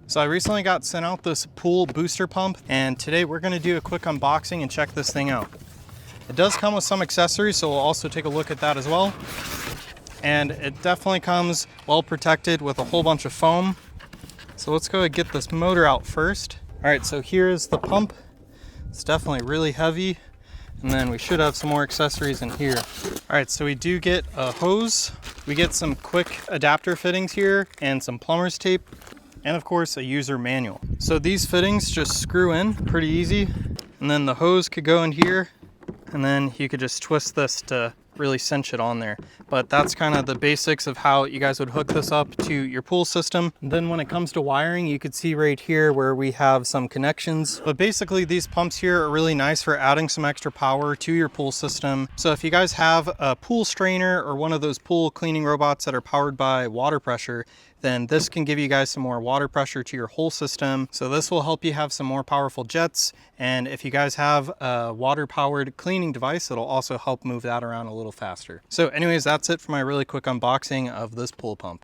So I recently got sent out this pool booster pump, and today we're gonna do a quick unboxing and check this thing out. It does come with some accessories, so we'll also take a look at that as well. And it definitely comes well protected with a whole bunch of foam. So let's go and get this motor out first. All right, so here's the pump. It's definitely really heavy. And then we should have some more accessories in here. All right, so we do get a hose. We get some quick adapter fittings here and some plumber's tape. And of course, a user manual. So these fittings just screw in pretty easy. And then the hose could go in here. And then you could just twist this to really cinch it on there. But that's kind of the basics of how you guys would hook this up to your pool system. And then when it comes to wiring, you could see right here where we have some connections. But basically these pumps here are really nice for adding some extra power to your pool system. So if you guys have a pool strainer or one of those pool cleaning robots that are powered by water pressure, then this can give you guys some more water pressure to your whole system. So this will help you have some more powerful jets. And if you guys have a water powered cleaning device, it'll also help move that around a little faster. So anyways, that's it for my really quick unboxing of this pool pump.